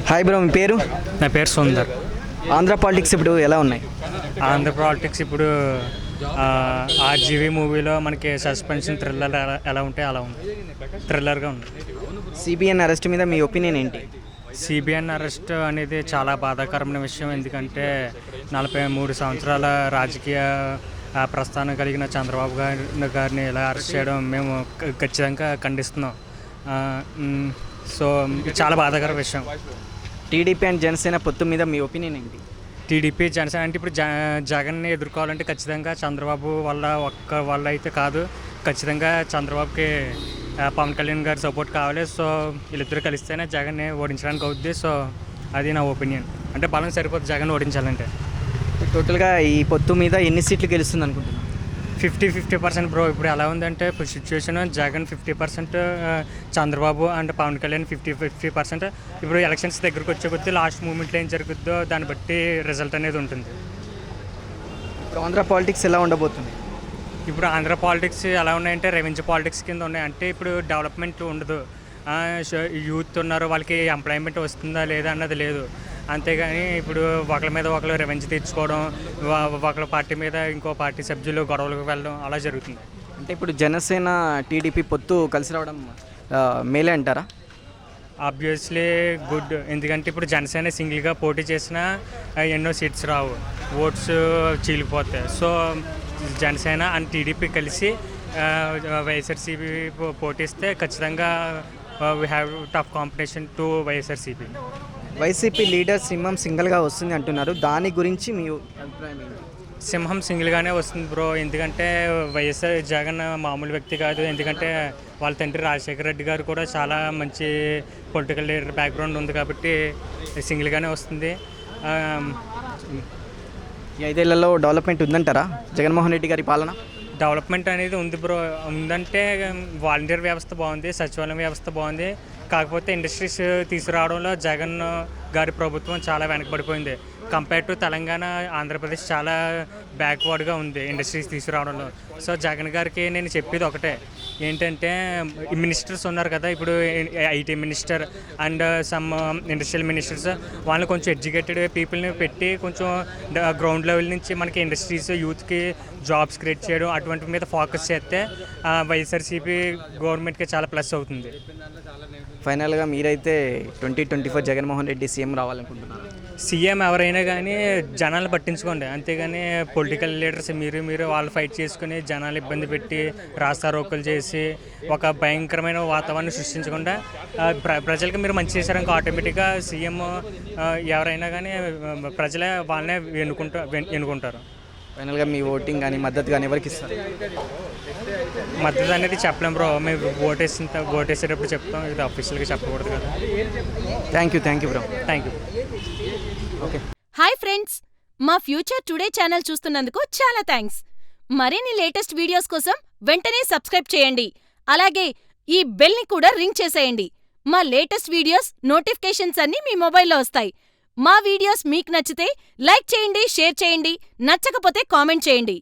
Hi bro, మీ పేరు? నా పేరు సుందర్. ఆంధ్ర పాలిటిక్స్ ఇప్పుడు ఎలా ఉన్నాయి? ఆంధ్ర పాలిటిక్స్ ఇప్పుడు ఆర్జీవీ మూవీలో మనకి సస్పెన్షన్ థ్రిల్లర్ ఎలా ఉంటే అలా ఉంది, థ్రిల్లర్గా ఉంది. సిబిఎన్ అరెస్ట్ మీద మీ ఒపీనియన్ ఏంటి? సిబిఎన్ అరెస్ట్ అనేది చాలా బాధాకరమైన విషయం. ఎందుకంటే 43 సంవత్సరాల రాజకీయ ప్రస్థానం కలిగిన చంద్రబాబు గారిని ఇలా అరెస్ట్ చేయడం మేము ఖచ్చితంగా ఖండిస్తున్నాం. సో చాలా బాధాకర విషయం. టీడీపీ అండ్ జనసేన పొత్తు మీద మీ ఒపీనియన్ ఏంటి? టీడీపీ జనసేన అంటే ఇప్పుడు జగన్ని ఎదుర్కోవాలంటే ఖచ్చితంగా చంద్రబాబు ఒక్క వల్ల అయితే కాదు, ఖచ్చితంగా చంద్రబాబుకి పవన్ కళ్యాణ్ గారి సపోర్ట్ కావాలి. సో వీళ్ళిద్దరు కలిస్తేనే జగన్ని ఓడించడానికి అవుద్ది. సో అది నా ఒపీనియన్. అంటే బలం సరిపోతుంది జగన్ ఓడించాలంటే. టోటల్గా ఈ పొత్తు మీద ఎన్ని సీట్లు గెలుస్తుంది అనుకుంటున్నాను? 50% బ్రో. ఇప్పుడు ఎలా ఉందంటే ఇప్పుడు సిచ్యువేషన్ జగన్ 50%, చంద్రబాబు అండ్ పవన్ కళ్యాణ్ 50%. ఇప్పుడు ఎలక్షన్స్ దగ్గరకు వచ్చే కొద్దీ లాస్ట్ మూమెంట్లో ఏం జరుగుద్దో దాన్ని బట్టి రిజల్ట్ అనేది ఉంటుంది. ఇప్పుడు ఆంధ్ర పాలిటిక్స్ ఎలా ఉండబోతుంది? ఇప్పుడు ఆంధ్ర పాలిటిక్స్ ఎలా ఉన్నాయంటే రెవెన్యూ పాలిటిక్స్ కింద ఉన్నాయి. అంటే ఇప్పుడు డెవలప్మెంట్ ఉండదు. యూత్ ఉన్నారు, వాళ్ళకి ఎంప్లాయ్మెంట్ వస్తుందా లేదా అన్నది లేదు. అంతేగాని ఇప్పుడు ఒకరి మీద ఒకరు రెవెన్యూ తీర్చుకోవడం, ఒకరి పార్టీ మీద ఇంకో పార్టీ సభ్యులు గొడవలకు వెళ్ళడం అలా జరుగుతుంది. అంటే ఇప్పుడు జనసేన టీడీపీ పొత్తు కలిసి రావడం మేలే అంటారా? Obviously good. ఎందుకంటే ఇప్పుడు జనసేన సింగిల్గా పోటీ చేసినా ఎన్నో సీట్స్ రావు, ఓట్స్ చీలిపోతాయి. సో జనసేన అండ్ టీడీపీ కలిసి వైఎస్ఆర్సీపీ పోటీస్తే ఖచ్చితంగా we have tough competition to YSRCP. YCP leader సింహం సింగిల్గా వస్తుంది అంటున్నారు, దాని గురించి మీ అభిప్రాయం ఏంటి? సింహం సింగిల్గానే వస్తుంది బ్రో. ఎందుకంటే వైఎస్ఆర్ జగన్ మామూలు వ్యక్తి కాదు. ఎందుకంటే వాళ్ళ తండ్రి రాజశేఖర రెడ్డి గారు కూడా చాలా మంచి పొలిటికల్ లీడర్ బ్యాక్గ్రౌండ్ ఉంది కాబట్టి సింగిల్గానే వస్తుంది. ఈ 5 ఏళ్లలో డెవలప్మెంట్ ఉందంటారా జగన్మోహన్ రెడ్డి గారి పాలన? డెవలప్మెంట్ అనేది ఉంది బ్రో. ఉందంటే వాలంటీర్ వ్యవస్థ బాగుంది, సచివాలయం వ్యవస్థ బాగుంది. కాకపోతే ఇండస్ట్రీస్ తీసుకురావడంలో జగన్ గారి ప్రభుత్వం చాలా వెనకబడిపోయింది. కంపేర్ టు తెలంగాణ, ఆంధ్రప్రదేశ్ చాలా బ్యాక్వర్డ్గా ఉంది ఇండస్ట్రీస్ తీసుకురావడంలో. సో జగన్ గారికి నేను చెప్పేది ఒకటే ఏంటంటే, మినిస్టర్స్ ఉన్నారు కదా, ఇప్పుడు IT minister and some industrial ministers, వాళ్ళని కొంచెం ఎడ్యుకేటెడ్ పీపుల్ని పెట్టి కొంచెం గ్రౌండ్ లెవెల్ నుంచి మనకి ఇండస్ట్రీస్, యూత్కి జాబ్స్ క్రియేట్ చేయడం అటువంటి మీద ఫోకస్ చేస్తే వైఎస్ఆర్సీపీ గవర్నమెంట్కి చాలా ప్లస్ అవుతుంది. ఫైనల్గా మీరైతే 2024 జగన్మోహన్ రెడ్డి సీఎం రావాలనుకుంటున్నారు? సీఎం ఎవరైనా కానీ జనాలు పట్టించుకోండి, అంతేగాని పొలిటికల్ లీడర్స్ మీరు వాళ్ళు ఫైట్ చేసుకుని జనాలు ఇబ్బంది పెట్టి రాస్తారోకలు చేసి ఒక భయంకరమైన వాతావరణం సృష్టించకుండా ప్రజలకి మీరు మంచి చేశారనుకో ఆటోమేటిక్గా సీఎం ఎవరైనా కానీ ప్రజలే వాళ్ళనే ఎన్నుకుంటారు. ఫైనల్గా మీ ఓటింగ్ కానీ మద్దతు కానీ ఎవరికి ఇస్తారు? మద్దతు అనేది చెప్పలేం బ్రో. మేము ఓటేసేటప్పుడు చెప్తాం, ఇది అఫీషియల్గా చెప్పకూడదు కదా. Thank you bro. Thank you. Okay. Hi friends, మా ఫ్యూచర్ టుడే ఛానల్ చూస్తున్నందుకు చాలా థ్యాంక్స్. మరిన్ని లేటెస్ట్ వీడియోస్ కోసం వెంటనే సబ్స్క్రైబ్ చేయండి. అలాగే ఈ బెల్ని కూడా రింగ్ చేసేయండి. మా లేటెస్ట్ వీడియోస్ నోటిఫికేషన్స్ అన్నీ మీ మొబైల్లో వస్తాయి. మా వీడియోస్ మీకు నచ్చితే లైక్ చేయండి, షేర్ చేయండి, నచ్చకపోతే కామెంట్ చేయండి.